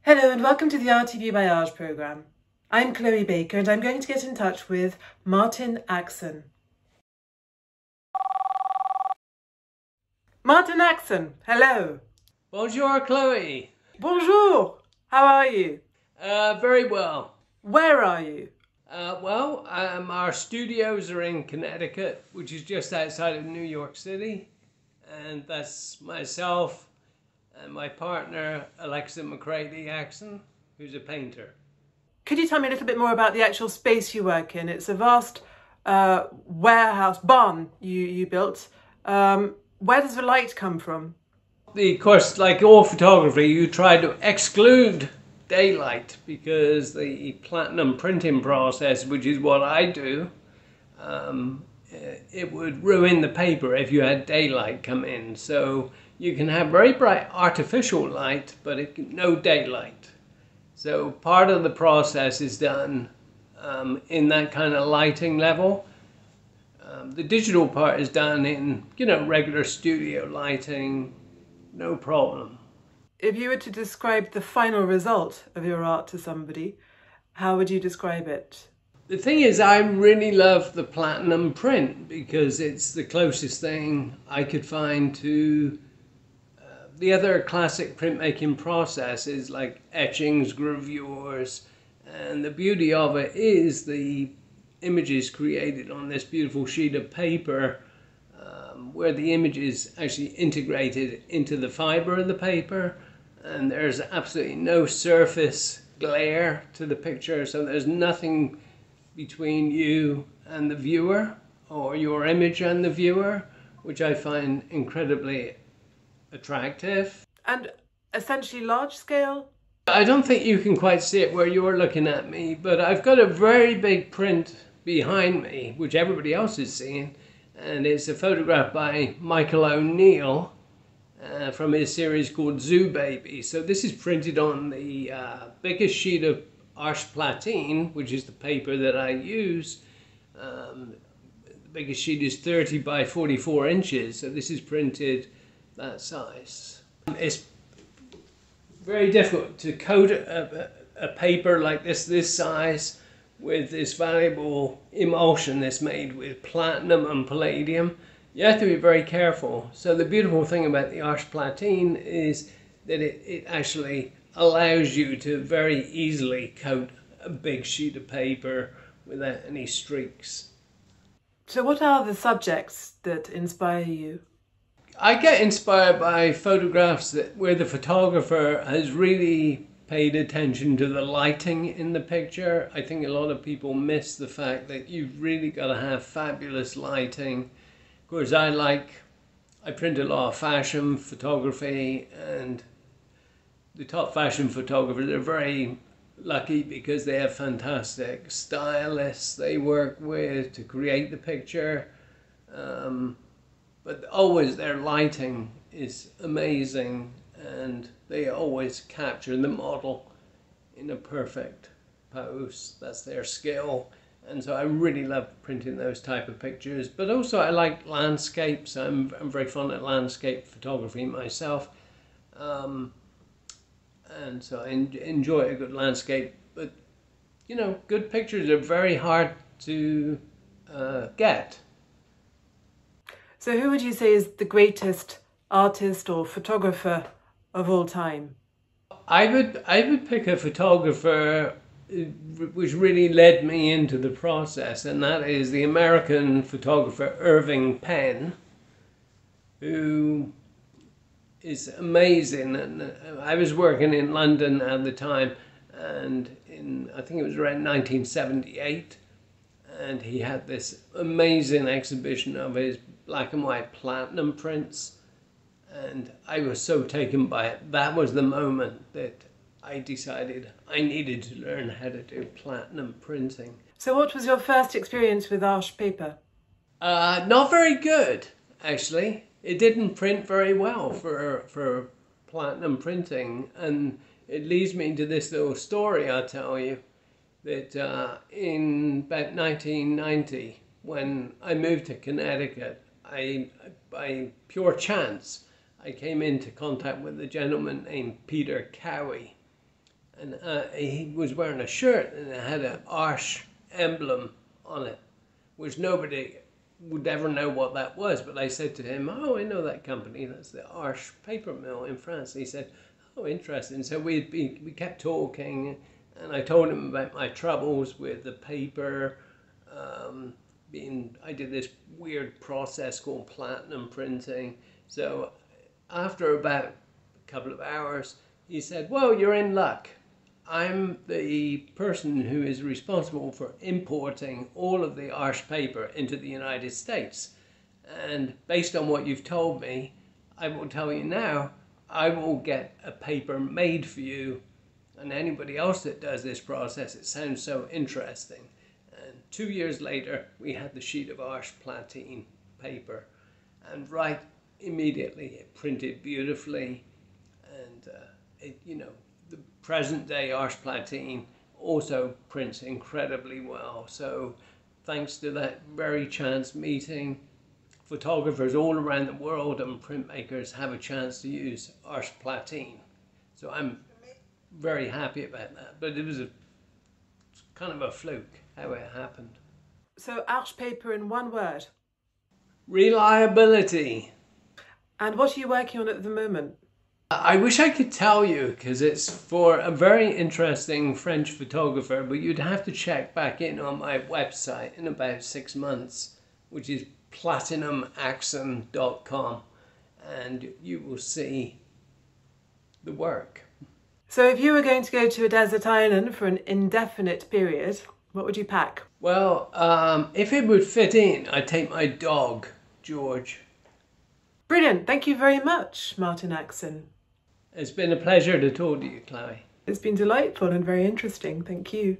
Hello and welcome to the ARTI'VIEW by ARCHES programme. I'm Chloe Baker and I'm going to get in touch with Martin Axon. Martin Axon, hello. Bonjour, Chloe. Bonjour, how are you? Very well. Where are you? Our studios are in Connecticut, which is just outside of New York City. And that's myself and my partner, Alexa Axon, who's a painter. Could you tell me a little bit more about the actual space you work in? It's a vast warehouse, barn you built. Where does the light come from? Of course, like all photography, you try to exclude daylight because the platinum printing process, which is what I do, it would ruin the paper if you had daylight come in. So you can have very bright artificial light, but no daylight. So part of the process is done in that kind of lighting level. The digital part is done in, regular studio lighting, no problem. If you were to describe the final result of your art to somebody, how would you describe it? The thing is, I really love the platinum print because it's the closest thing I could find to the other classic printmaking processes like etchings, gravures, and the beauty of it is the images created on this beautiful sheet of paper where the image is actually integrated into the fiber of the paper, and there's absolutely no surface glare to the picture, so there's nothing between you and the viewer or your image and the viewer, which I find incredibly attractive. And essentially large scale? I don't think you can quite see it where you're looking at me, but I've got a very big print behind me, which everybody else is seeing, and it's a photograph by Michael O'Neill from his series called Zoo Baby. So this is printed on the biggest sheet of ARCHES platine, which is the paper that I use. The biggest sheet is 30 by 44 inches, so this is printed that size. It's very difficult to coat a paper like this size with this valuable emulsion that's made with platinum and palladium. You have to be very careful. So the beautiful thing about the ARCHES platine is that it actually allows you to very easily coat a big sheet of paper without any streaks. So what are the subjects that inspire you? I get inspired by photographs where the photographer has really paid attention to the lighting in the picture. I think a lot of people miss the fact that you've really got to have fabulous lighting. Of course, I print a lot of fashion photography, and the top fashion photographers are very lucky because they have fantastic stylists they work with to create the picture. But always their lighting is amazing, and they always capture the model in a perfect pose. That's their skill. And so I really love printing those type of pictures. But also I like landscapes. I'm very fond of landscape photography myself. And so I enjoy a good landscape. But, good pictures are very hard to get. So who would you say is the greatest artist or photographer of all time? I would pick a photographer which really led me into the process, and that is the American photographer Irving Penn, who is amazing. And I was working in London at the time, and I think it was around 1978, and he had this amazing exhibition of his black and white platinum prints, and I was so taken by it. That was the moment that I decided I needed to learn how to do platinum printing. So what was your first experience with ARCHES paper? Not very good, actually. It didn't print very well for platinum printing, and it leads me to this little story I'll tell you, that in about 1990, when I moved to Connecticut, by pure chance, I came into contact with a gentleman named Peter Cowie, and he was wearing a shirt and it had an ARCHES emblem on it, which nobody would ever know what that was. But I said to him, "Oh, I know that company. That's the ARCHES paper mill in France." And he said, "Oh, interesting." So we kept talking, and I told him about my troubles with the paper. I did this weird process called platinum printing. So after about a couple of hours, he said, "Well, you're in luck. I'm the person who is responsible for importing all of the ARCHES paper into the United States. And based on what you've told me, I will tell you now, I will get a paper made for you and anybody else that does this process. It sounds so interesting." And 2 years later, we had the sheet of ARCHES platine paper, and right immediately it printed beautifully, and the present day ARCHES platine also prints incredibly well. So thanks to that very chance meeting, photographers all around the world and printmakers have a chance to use ARCHES platine. So I'm very happy about that, but it was kind of a fluke how it happened. So ARCHES paper in one word. Reliability. And what are you working on at the moment? I wish I could tell you, because it's for a very interesting French photographer, but you'd have to check back in on my website in about 6 months, which is platinimaxon.com, and you will see the work. So if you were going to go to a desert island for an indefinite period, what would you pack? Well, if it would fit in, I'd take my dog, George. Brilliant. Thank you very much, Martin Axon. It's been a pleasure to talk to you, Chloe. It's been delightful and very interesting. Thank you.